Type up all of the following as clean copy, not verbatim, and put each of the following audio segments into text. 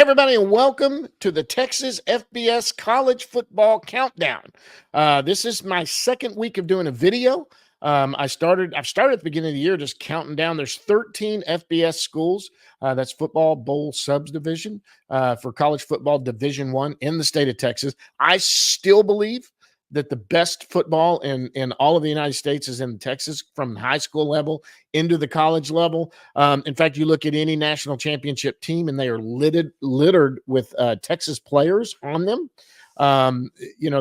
Hey, everybody, and welcome to the Texas FBS College Football Countdown. This is my second week of doing a video. I've started at the beginning of the year just counting down. There's 13 FBS schools. That's Football Bowl Subdivision for college football Division I in the state of Texas. I still believe that the best football in all of the United States is in Texas, from high school level into the college level. In fact, you look at any national championship team, and they are littered with Texas players on them. Um, you know,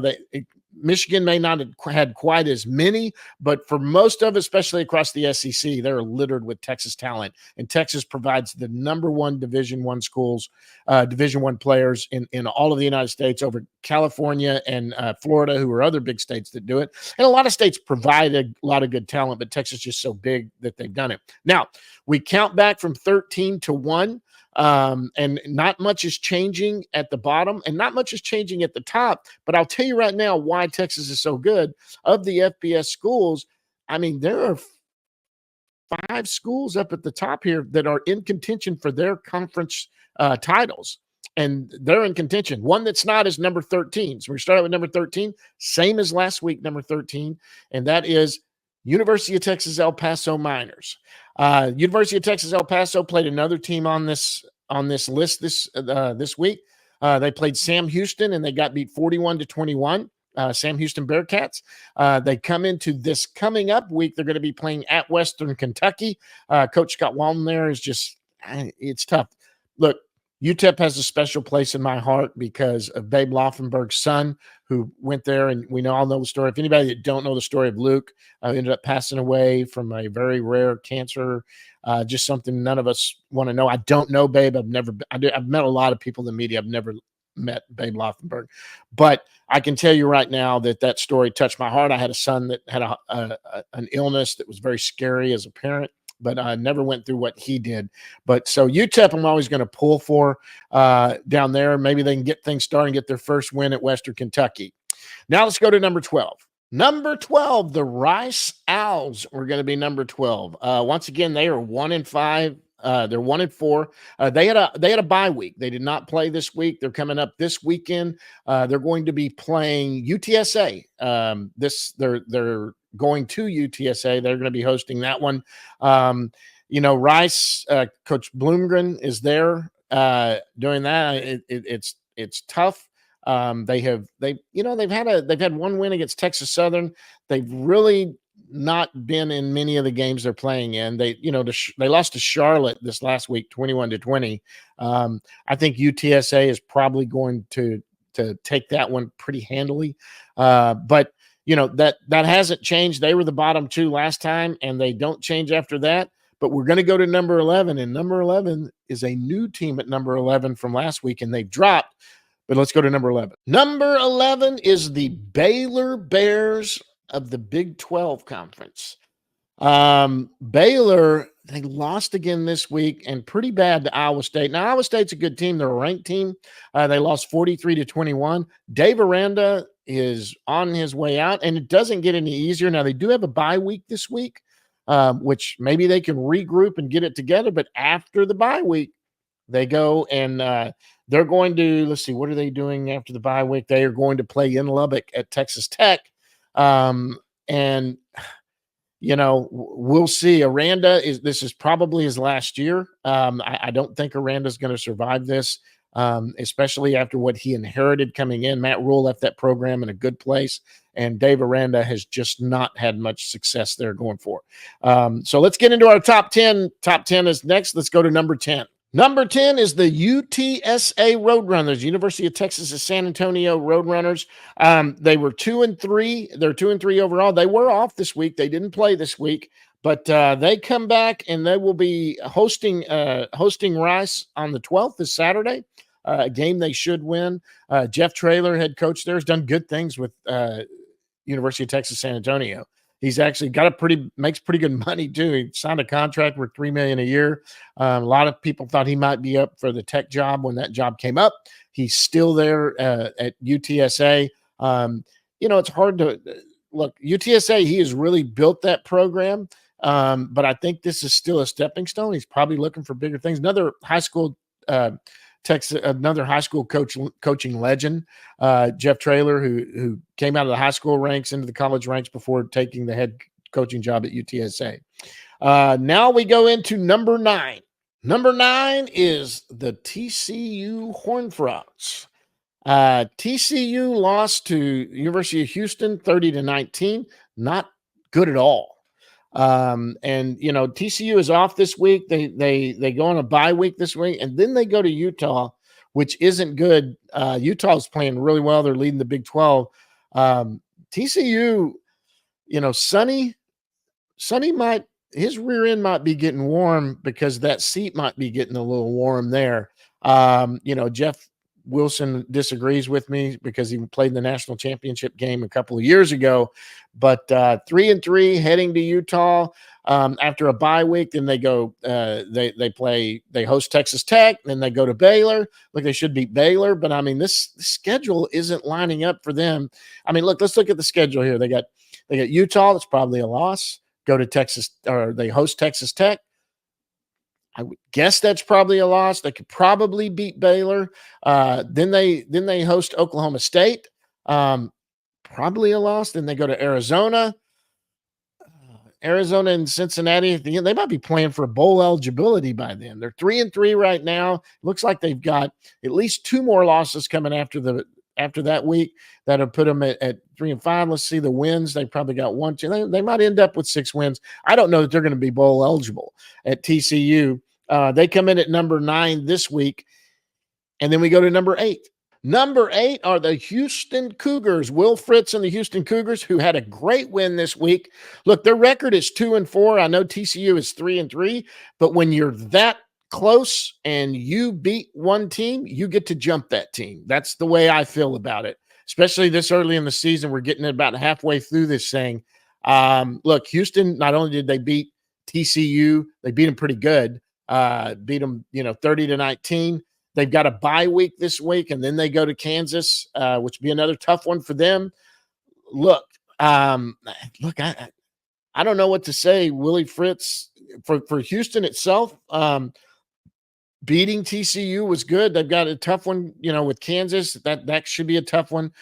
Michigan may not have had quite as many, but for most of it, especially across the SEC, they're littered with Texas talent. And Texas provides the number one Division I schools, Division I players in all of the United States over California and Florida, who are other big states that do it. And a lot of states provide a lot of good talent, but Texas is just so big that they've done it. Now, we count back from 13 to 1. And not much is changing at the bottom and not much is changing at the top. But I'll tell you right now why Texas is so good. Of the FBS schools, I mean, there are 5 schools up at the top here that are in contention for their conference titles. And they're in contention. One that's not is number 13. So we start out with number 13, same as last week, number 13. And that is University of Texas El Paso Miners. University of Texas El Paso played another team on this list this week. They played Sam Houston, and they got beat 41-21. Sam Houston Bearcats. They come into this coming up week. They're going to be playing at Western Kentucky. Coach Scott Walton there is just, it's tough. Look, UTEP has a special place in my heart because of Babe Laufenberg's son, who went there, and we all know the story. If anybody that don't know the story of Luke, ended up passing away from a very rare cancer, just something none of us want to know. I don't know Babe. I've met a lot of people in the media. I've never met Babe Laufenberg, but I can tell you right now that story touched my heart. I had a son that had an illness that was very scary as a parent, but I never went through what he did. But so UTEP, I'm always going to pull for down there. Maybe they can get things started and get their first win at Western Kentucky. Now let's go to number 12. Number 12, the Rice Owls were going to be number 12. Once again, they are 1-5. They're 1-4. They had a bye week. They did not play this week. They're coming up this weekend. They're going to be playing UTSA. They're going to UTSA. They're going to be hosting that one. Rice, Coach Bloomgren is there doing that. It's tough. They've had one win against Texas Southern. They've really not been in many of the games they're playing in. They lost to Charlotte this last week, 21-20. I think UTSA is probably going to take that one pretty handily. But that hasn't changed. They were the bottom 2 last time, and they don't change after that. But we're going to go to number 11, and number 11 is a new team at number 11 from last week, and they've dropped. But let's go to number 11. Number 11 is the Baylor Bears of the Big 12 Conference. Baylor, they lost again this week, and pretty bad to Iowa State. Now, Iowa State's a good team. They're a ranked team. They lost 43-21. Dave Aranda is on his way out, and it doesn't get any easier. Now, they do have a bye week this week, which maybe they can regroup and get it together. But after the bye week, they go and they're going to, let's see, what are they doing after the bye week? They are going to play in Lubbock at Texas Tech. And we'll see. This is probably his last year. I don't think Aranda's going to survive this, especially after what he inherited coming in. Matt Rule left that program in a good place, and Dave Aranda has just not had much success there going forward. So let's get into our top 10. Top 10 is next. Let's go to number 10. Number 10 is the UTSA Roadrunners, University of Texas at San Antonio Roadrunners. They were 2-3. They're 2-3 overall. They were off this week. They didn't play this week, but they come back, and they will be hosting Rice on the 12th this Saturday, a game they should win. Jeff Traylor, head coach there, has done good things with University of Texas San Antonio. He's actually makes pretty good money too. He signed a contract worth $3 million a year. A lot of people thought he might be up for the Tech job when that job came up. He's still there at UTSA. It's hard to look. UTSA, he has really built that program, but I think this is still a stepping stone. He's probably looking for bigger things. Another high school Texas, another high school coaching legend, Jeff Traylor, who came out of the high school ranks into the college ranks before taking the head coaching job at UTSA. Now we go into number 9. Number 9 is the TCU Horned Frogs. TCU lost to University of Houston 30-19. Not good at all. And TCU is off this week. They go on a bye week this week, and then they go to Utah, which isn't good. Utah is playing really well. They're leading the Big 12. TCU, Sonny might, his rear end might be getting warm because that seat might be getting a little warm there. Jeff Wilson disagrees with me because he played in the national championship game a couple of years ago, but 3-3 heading to Utah after a bye week. Then they go, they host Texas Tech, then they go to Baylor. Look, they should beat Baylor, but I mean, this schedule isn't lining up for them. I mean, look, let's look at the schedule here. They got Utah. That's probably a loss. Go to Texas, or they host Texas Tech. I would guess that's probably a loss. They could probably beat Baylor. Then they host Oklahoma State. Probably a loss. Then they go to Arizona. Arizona and Cincinnati. They might be playing for bowl eligibility by then. They're 3-3 right now. Looks like they've got at least 2 more losses coming after that week that'll put them at 3-5. Let's see the wins. They probably got 1, 2. They might end up with 6 wins. I don't know that they're going to be bowl eligible at TCU. They come in at number 9 this week. And then we go to number 8. Number 8 are the Houston Cougars. Will Fritz and the Houston Cougars, who had a great win this week. Look, their record is 2-4. I know TCU is 3-3, but when you're that close and you beat one team, you get to jump that team. That's the way I feel about it, especially this early in the season. We're getting about halfway through this thing. Look, Houston, not only did they beat TCU, they beat them pretty good. Beat them, 30-19. They've got a bye week this week, and then they go to Kansas, which would be another tough one for them. Look, I don't know what to say. Willie Fritz, for Houston itself, beating TCU was good. They've got a tough one, with Kansas. That should be a tough one.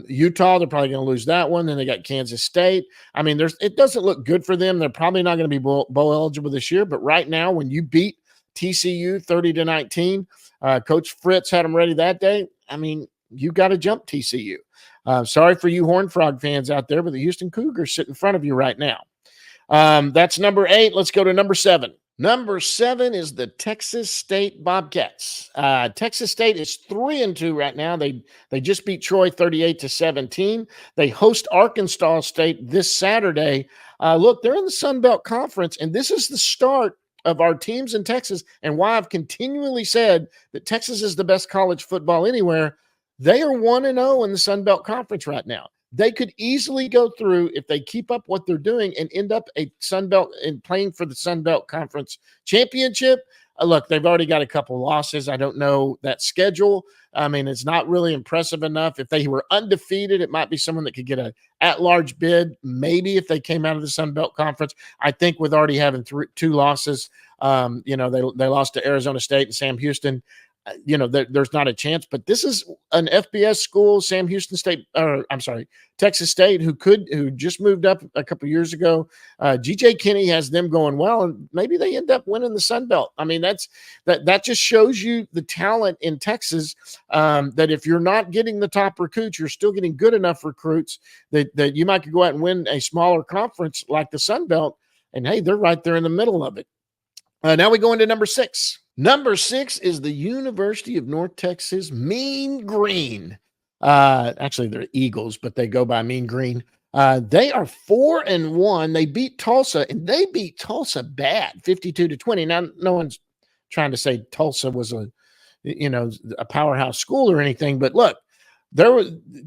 Utah, they're probably going to lose that one. Then they got Kansas State. I mean, it doesn't look good for them. They're probably not going to be bowl eligible this year. But right now, when you beat TCU 30-19, Coach Fritz had them ready that day. I mean, you got to jump TCU. Sorry for you Horned Frog fans out there, but the Houston Cougars sit in front of you right now. That's number 8. Let's go to number 7. Number 7 is the Texas State Bobcats. Texas State is 3-2 right now. They just beat Troy 38-17. They host Arkansas State this Saturday. Look, they're in the Sun Belt Conference, and this is the start of our teams in Texas, and why I've continually said that Texas is the best college football anywhere. They are 1-0 in the Sun Belt Conference right now. They could easily go through, if they keep up what they're doing, and end up a Sun Belt and playing for the Sun Belt Conference championship. Look, they've already got a couple losses. I don't know that schedule. I mean, it's not really impressive enough. If they were undefeated, it might be someone that could get a at-large bid. Maybe if they came out of the Sun Belt Conference. I think with already having 2 losses, they lost to Arizona State and Sam Houston. There's not a chance, but this is an FBS school, Texas State, who just moved up a couple years ago. GJ Kinney has them going well, and maybe they end up winning the Sun Belt. I mean, that just shows you the talent in Texas, that if you're not getting the top recruits, you're still getting good enough recruits that you might go out and win a smaller conference like the Sun Belt. And hey, they're right there in the middle of it. Now we go into number 6. Number 6 is the University of North Texas Mean Green. Actually, they're Eagles, but they go by Mean Green. They are 4-1. They beat Tulsa, and they beat Tulsa bad, 52-20. Now, no one's trying to say Tulsa was a powerhouse school or anything, but look,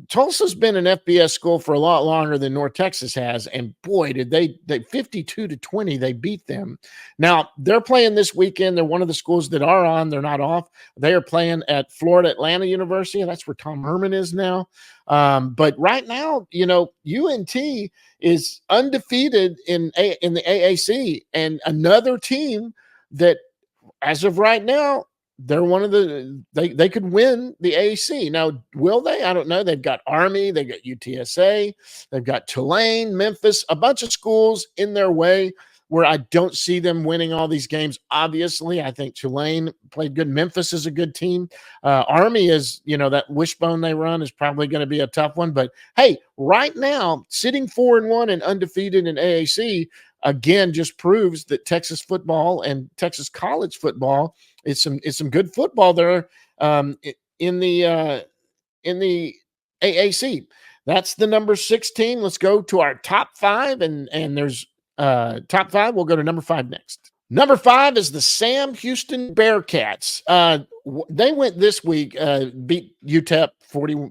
Tulsa's been an FBS school for a lot longer than North Texas has, and boy, did they 52-20, they beat them. Now, they're playing this weekend. They're one of the schools that are on. They're not off. They are playing at Florida Atlanta University, and that's where Tom Herman is now. But right now, UNT is undefeated in the AAC, and another team that, as of right now, they're one of the they could win the AAC. Now, will they? I don't know. They've got Army, they've got UTSA, they've got Tulane, Memphis, a bunch of schools in their way where I don't see them winning all these games. Obviously, I think Tulane played good. Memphis is a good team. Army is, that wishbone they run is probably going to be a tough one. But hey, right now, sitting 4-1 and undefeated in AAC again just proves that Texas football and Texas college football is some good football there in the AAC. That's the number 6 team. Let's go to our top 5, and there's top 5. We'll go to number 5 next. Number 5 is the Sam Houston Bearcats. They went this week, beat UTEP 42-21,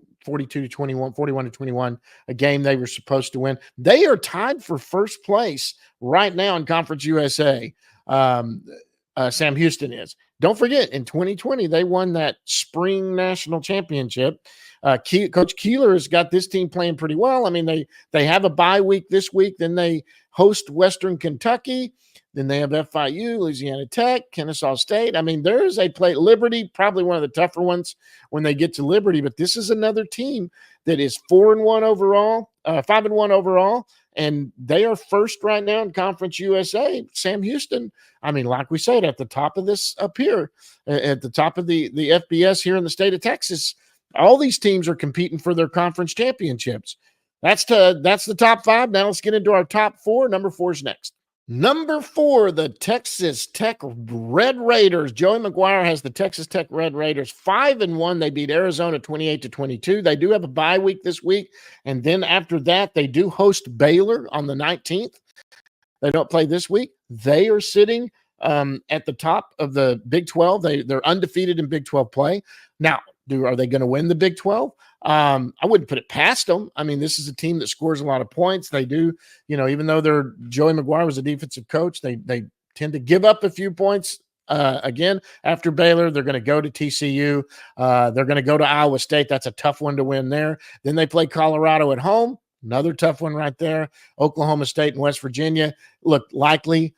41-21, a game they were supposed to win. They are tied for first place right now in Conference USA. Sam Houston is. Don't forget, in 2020, they won that spring national championship. Coach Keeler has got this team playing pretty well. I mean, they have a bye week this week. Then they host Western Kentucky. Then they have FIU, Louisiana Tech, Kennesaw State. I mean, there is a play. Liberty, probably one of the tougher ones when they get to Liberty. But this is another team that is 4-1 overall, 5-1 overall. And they are first right now in Conference USA. Sam Houston, I mean, like we said, at the top of this up here, at the top of the FBS here in the state of Texas, all these teams are competing for their conference championships. That's the top 5. Now let's get into our top 4. Number 4 is next. Number 4, the Texas Tech Red Raiders. Joey McGuire has the Texas Tech Red Raiders 5-1. They beat Arizona 28-22. They do have a bye week this week. And then after that, they do host Baylor on the 19th. They don't play this week. They are sitting at the top of the Big 12. They're undefeated in Big 12 play. Now, are they going to win the Big 12? I wouldn't put it past them. I mean, this is a team that scores a lot of points. They do, even though Joey McGuire was a defensive coach, they tend to give up a few points. Again, after Baylor, they're going to go to TCU. They're going to go to Iowa State. That's a tough one to win there. Then they play Colorado at home. Another tough one right there. Oklahoma State and West Virginia look likely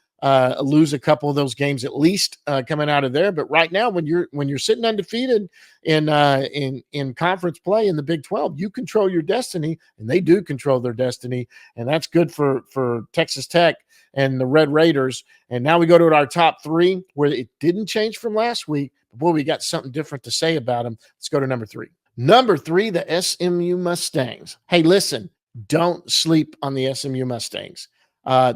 lose a couple of those games at least coming out of there. But right now, when you're sitting undefeated in conference play in the Big 12, you control your destiny, and they do control their destiny, and that's good for Texas Tech and the Red Raiders. And now we go to our top 3, where it didn't change from last week. But boy, we got something different to say about them. Let's go to number 3. Number 3, the SMU Mustangs. Hey, listen, don't sleep on the SMU Mustangs.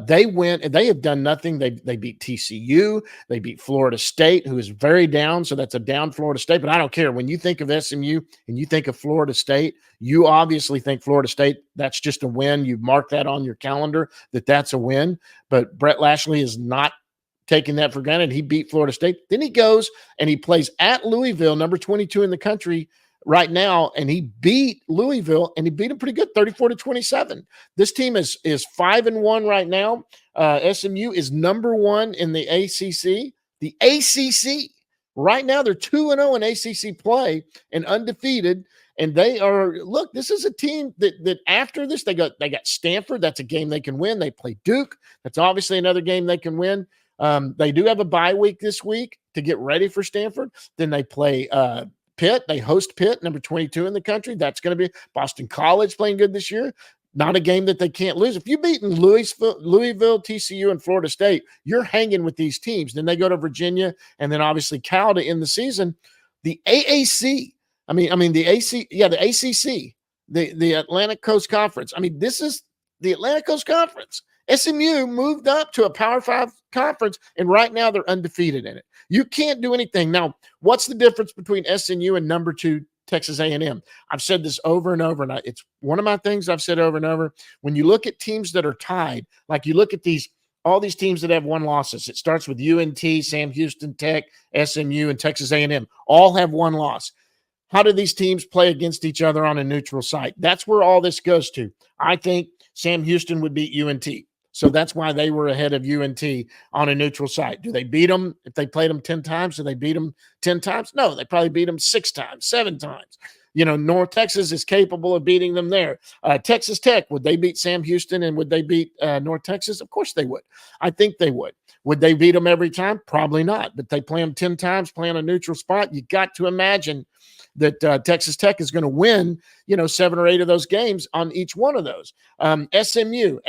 They went and they have done nothing. They beat TCU. They beat Florida State, who is very down. So that's a down Florida State. But I don't care. When you think of SMU and you think of Florida State, you obviously think Florida State, that's just a win. You mark that on your calendar that's a win. But Brett Lashley is not taking that for granted. He beat Florida State. Then he goes and he plays at Louisville, number 22 in the country right now, and he beat Louisville, and he beat them pretty good, 34-27. This team is 5-1 right now. SMU is number 1 in the ACC. The ACC right now, they're 2-0 in ACC play and undefeated. And they are, look, this is a team that after this, they got Stanford. That's a game they can win. They play Duke. That's obviously another game they can win. They do have a bye week this week to get ready for Stanford. Then they play Pitt. They host Pitt, number 22 in the country. That's going to be Boston College playing good this year. Not a game that they can't lose. If you've beaten Louisville, TCU, and Florida State, you're hanging with these teams. Then they go to Virginia, and then obviously Cal to end the season. The AAC, the ACC, the Atlantic Coast Conference. I mean, this is the Atlantic Coast Conference. SMU moved up to a Power 5 conference, and right now they're undefeated in it. You can't do anything. Now, what's the difference between SMU and number 2 Texas A&M? I've said this over and over, and it's one of my things I've said over and over. When you look at teams that are tied, like you look at all these teams that have 1 losses, it starts with UNT, Sam Houston Tech, SMU, and Texas A&M. All have 1 loss. How do these teams play against each other on a neutral site? That's where all this goes to. I think Sam Houston would beat UNT. So that's why they were ahead of UNT on a neutral site. Do they beat them if they played them 10 times? Do they beat them 10 times? No, they probably beat them 6 times, 7 times. North Texas is capable of beating them there. Texas Tech, would they beat Sam Houston and would they beat North Texas? Of course they would. I think they would. Would they beat them every time? Probably not. But they play them 10 times, play on a neutral spot. You got to imagine that Texas Tech is going to win, 7 or 8 of those games on each one of those. SMU,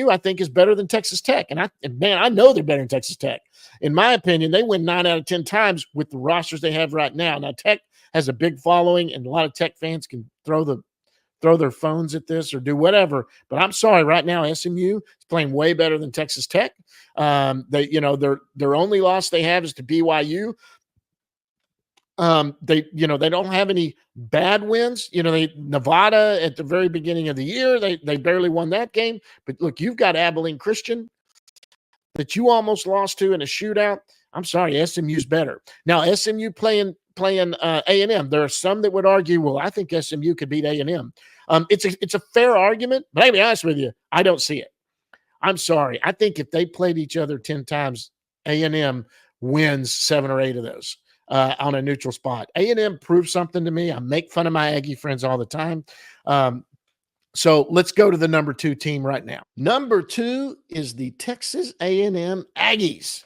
I think, is better than Texas Tech. And I know they're better than Texas Tech. In my opinion, they win 9 out of 10 times with the rosters they have right now. Now, Tech has a big following, and a lot of Tech fans can throw their phones at this or do whatever. But I'm sorry, right now SMU is playing way better than Texas Tech. Their only loss they have is to BYU. They don't have any bad wins. Nevada at the very beginning of the year, they barely won that game. But look, you've got Abilene Christian that you almost lost to in a shootout. I'm sorry, SMU's better. Now, SMU playing A&M. There are some that would argue, well, I think SMU could beat A&M. It's a fair argument, but I'll be honest with you, I don't see it. I'm sorry. I think if they played each other 10 times, A&M wins 7 or 8 of those on a neutral spot. A&M proves something to me. I make fun of my Aggie friends all the time. So let's go to the number 2 team right now. Number 2 is the Texas A&M Aggies.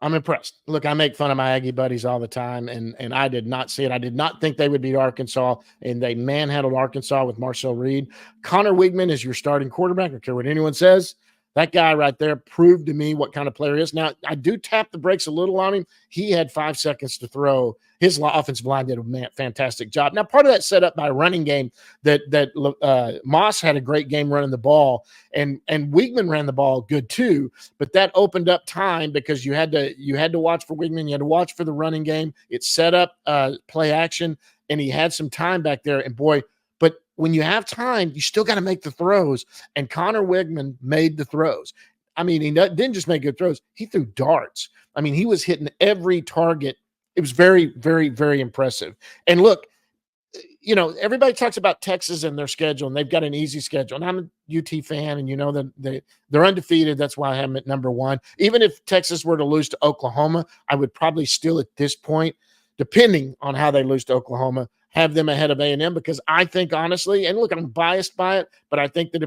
I'm impressed. Look, I make fun of my Aggie buddies all the time, and I did not see it. I did not think they would beat Arkansas, and they manhandled Arkansas with Marcel Reed. Connor Wigman is your starting quarterback. I don't care what anyone says. That guy right there proved to me what kind of player he is. Now, I do tap the brakes a little on him. He had 5 seconds to throw. His offensive line did a fantastic job. Now, part of that set up by a running game that Moss had a great game running the ball, and Wigman ran the ball good too. But that opened up time because you had to watch for Wigman. You had to watch for the running game. It set up play action, and he had some time back there. And boy, but when you have time, you still got to make the throws. And Connor Wigman made the throws. I mean, he didn't just make good throws. He threw darts. I mean, he was hitting every target. It was very, very, very impressive. And look, everybody talks about Texas and their schedule, and they've got an easy schedule. And I'm a UT fan, and that they're undefeated. That's why I have them at number 1. Even if Texas were to lose to Oklahoma, I would probably still at this point, depending on how they lose to Oklahoma, have them ahead of A&M, because I think honestly, and look, I'm biased by it, but I think that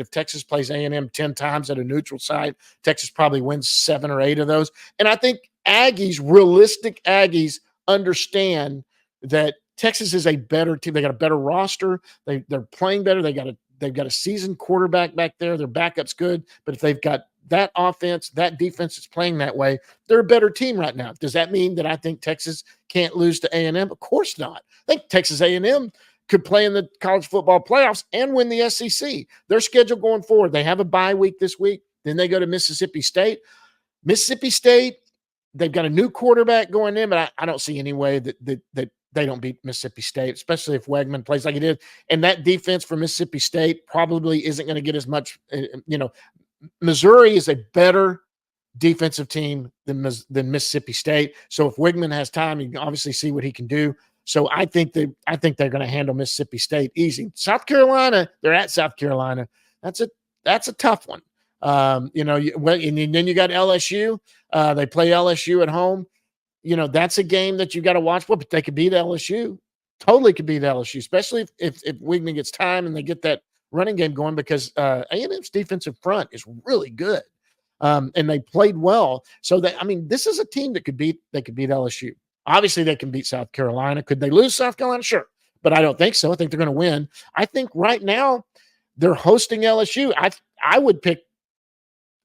if Texas plays A&M 10 times at a neutral site, Texas probably wins 7 or 8 of those. And I think realistic Aggies understand that Texas is a better team. They got a better roster. They're playing better. They've got a seasoned quarterback back there. Their backup's good, but if they've got that offense, that defense is playing that way, they're a better team right now. Does that mean that I think Texas can't lose to A&M? Of course not. I think Texas A&M could play in the college football playoffs and win the SEC. Their schedule going forward, they have a bye week this week. Then they go to Mississippi State. Mississippi State, they've got a new quarterback going in, but I don't see any way that they don't beat Mississippi State, especially if Wegman plays like he did. And that defense for Mississippi State probably isn't going to get as much, Missouri is a better defensive team than Mississippi State. So if Wigman has time, you can obviously see what he can do. So I think they're going to handle Mississippi State easy. South Carolina, they're at South Carolina. That's a tough one. And then you got LSU. They play LSU at home. That's a game that you got to watch. Well, but they could beat LSU. Totally could beat LSU, especially if Wigman gets time and they get that running game going, because A&M's defensive front is really good. And they played well. So this is a team that could beat LSU. Obviously they can beat South Carolina. Could they lose South Carolina? Sure. But I don't think so. I think they're going to win. I think right now they're hosting LSU. I would pick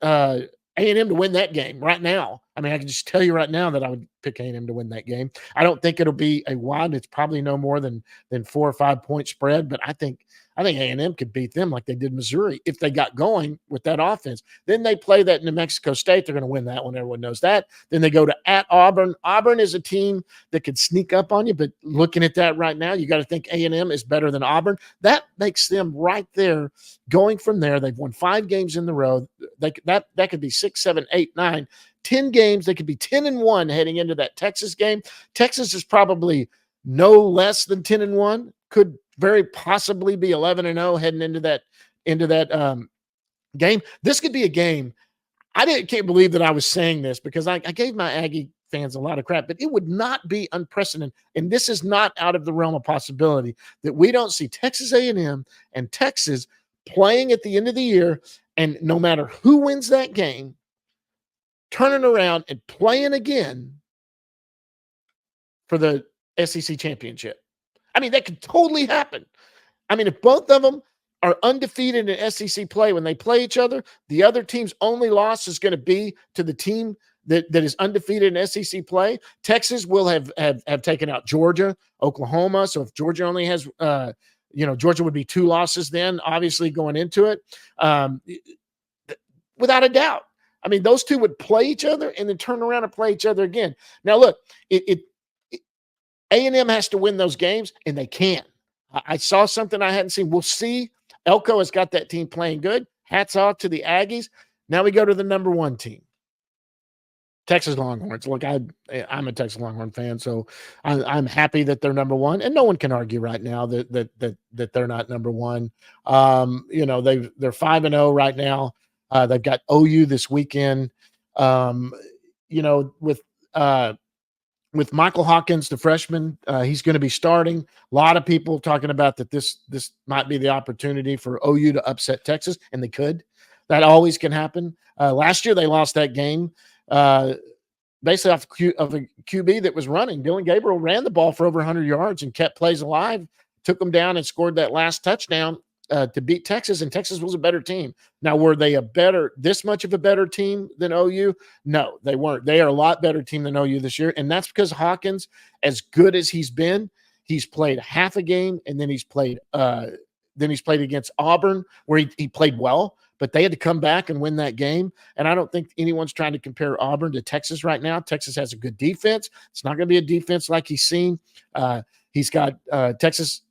A&M to win that game right now. I mean, I can just tell you right now that I would pick A&M to win that game. I don't think it'll be a wide. It's probably no more than 4 or 5 point spread, but I think A&M could beat them like they did Missouri if they got going with that offense. Then they play that New Mexico State. They're going to win that one. Everyone knows that. Then they go to at Auburn. Auburn is a team that could sneak up on you, but looking at that right now, you got to think A&M is better than Auburn. That makes them right there. Going from there, they've won 5 games in the row. That could be 6, 7, 8, 9, 10 games. They could be 10-1 heading into that Texas game. Texas is probably no less than 10-1. Could very possibly be 11-0 heading into that game. This could be a game. Can't believe that I was saying this, because I gave my Aggie fans a lot of crap, but it would not be unprecedented. And this is not out of the realm of possibility that we don't see Texas A&M and Texas playing at the end of the year And no matter who wins that game, turning around and playing again for the SEC championship. I mean, that could totally happen. I mean, if both of them are undefeated in SEC play when they play each other, the other team's only loss is going to be to the team that is undefeated in SEC play. Texas will have taken out Georgia, Oklahoma. So if Georgia only has, Georgia would be 2 losses then, obviously going into it, without a doubt. I mean, those two would play each other and then turn around and play each other again. Now, look, A&M has to win those games, and they can. I saw something I hadn't seen. We'll see. Elko has got that team playing good. Hats off to the Aggies. Now we go to the number 1 team, Texas Longhorns. Look, I'm a Texas Longhorn fan, so I'm happy that they're number 1, and no one can argue right now that they're not number 1. They're 5-0 right now. They've got OU this weekend. With Michael Hawkins, the freshman, he's going to be starting. A lot of people talking about that this might be the opportunity for OU to upset Texas, and they could. That always can happen. Last year, they lost that game basically off of a QB that was running. Dylan Gabriel ran the ball for over 100 yards and kept plays alive, took them down and scored that last touchdown to beat Texas, and Texas was a better team. Now, were they this much of a better team than OU? No, they weren't. They are a lot better team than OU this year, and that's because Hawkins, as good as he's been, he's played half a game, and then he's played against Auburn, where he played well, but they had to come back and win that game. And I don't think anyone's trying to compare Auburn to Texas right now. Texas has a good defense. It's not going to be a defense like he's seen. He's got Texas.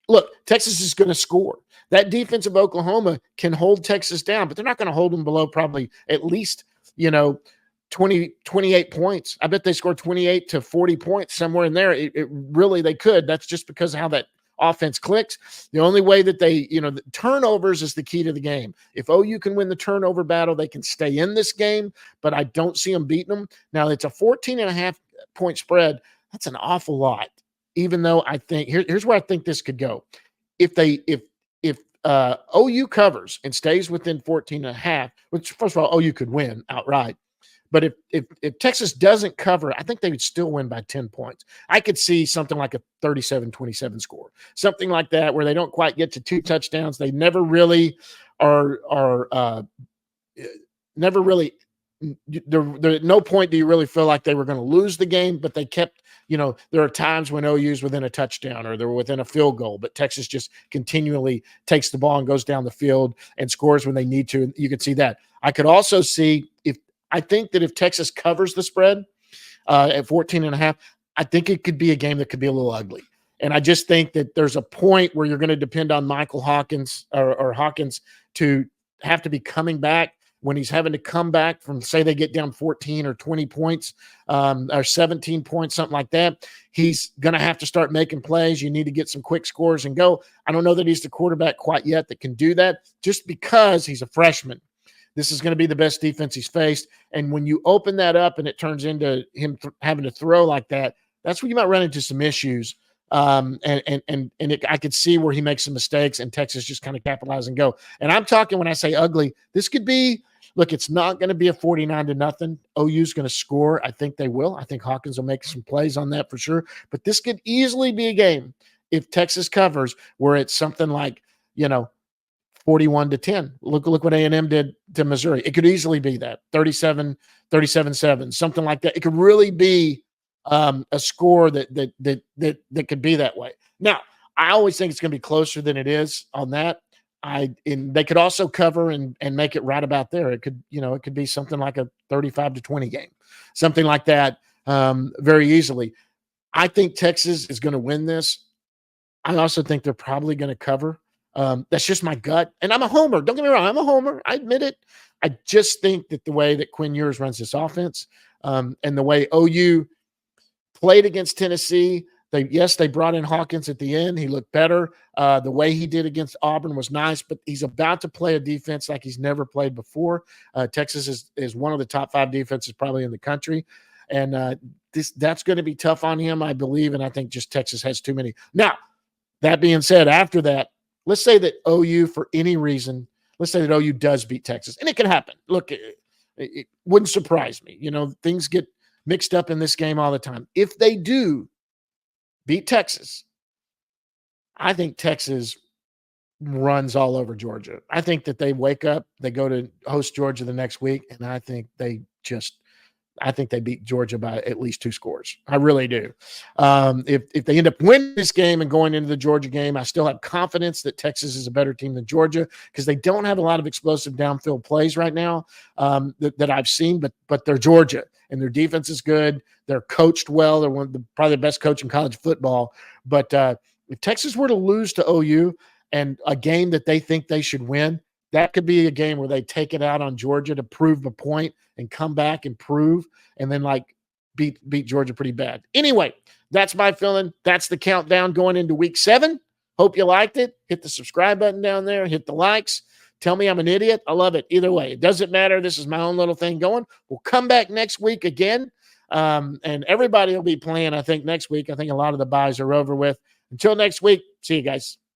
Look, Texas is going to score. That defense of Oklahoma can hold Texas down, but they're not going to hold them below probably at least, 28 points. I bet they scored 28 to 40 points somewhere in there. It really, they could. That's just because of how that offense clicks. The only way that the turnovers is the key to the game. If OU can win the turnover battle, they can stay in this game, but I don't see them beating them. Now, it's a 14.5 point spread. That's an awful lot. Even though I think here's where I think this could go. If OU covers and stays within 14.5, which first of all, OU could win outright. But if Texas doesn't cover, I think they would still win by 10 points. I could see something like a 37-27 score, something like that, where they don't quite get to 2 touchdowns. They never really never really. There at no point do you really feel like they were going to lose the game, but they kept. There are times when OU's within a touchdown or they're within a field goal, but Texas just continually takes the ball and goes down the field and scores when they need to. You could see that. I could also see I think that if Texas covers the spread at 14.5, I think it could be a game that could be a little ugly. And I just think that there's a point where you're going to depend on Michael Hawkins or Hawkins to have to be coming back when he's having to come back from, say, they get down 14 or 20 points or 17 points, something like that. He's going to have to start making plays. You need to get some quick scores and go. I don't know that he's the quarterback quite yet that can do that just because he's a freshman. This is going to be the best defense he's faced. And when you open that up and it turns into him having to throw like that, that's where you might run into some issues. I could see where he makes some mistakes and Texas just kind of capitalize and go. And I'm talking, when I say ugly, this could be, look, it's not going to be a 49-0. OU's going to score. I think they will. I think Hawkins will make some plays on that for sure. But this could easily be a game, if Texas covers, where it's something like, 41-10. Look what A&M did to Missouri. It could easily be that 37-7, something like that. It could really be a score that could be that way. Now, I always think it's going to be closer than it is on that. And they could also cover and make it right about there. It could, it could be something like a 35-20 game, something like that, very easily. I think Texas is going to win this. I also think they're probably going to cover. That's just my gut. And I'm a homer. Don't get me wrong. I'm a homer. I admit it. I just think that the way that Quinn Ewers runs this offense and the way OU played against Tennessee, they brought in Hawkins at the end. He looked better. The way he did against Auburn was nice, but he's about to play a defense like he's never played before. Texas is one of the top 5 defenses probably in the country. And that's going to be tough on him, I believe. And I think just Texas has too many. Now, that being said, after that, let's say that OU, for any reason, let's say that OU does beat Texas, and it can happen. Look, it wouldn't surprise me. Things get mixed up in this game all the time. If they do beat Texas, I think Texas runs all over Georgia. I think that they wake up, they go to host Georgia the next week, and I think they beat Georgia by at least 2 scores. I really do. If they end up winning this game and going into the Georgia game, I still have confidence that Texas is a better team than Georgia because they don't have a lot of explosive downfield plays right now that I've seen, but they're Georgia, and their defense is good. They're coached well. They're probably the best coach in college football. But if Texas were to lose to OU and a game that they think they should win, that could be a game where they take it out on Georgia to prove the point and come back and prove, and then beat Georgia pretty bad. Anyway, that's my feeling. That's the countdown going into week 7. Hope you liked it. Hit the subscribe button down there. Hit the likes. Tell me I'm an idiot. I love it. Either way, it doesn't matter. This is my own little thing going. We'll come back next week again, and everybody will be playing, I think, next week. I think a lot of the buys are over with. Until next week, see you guys.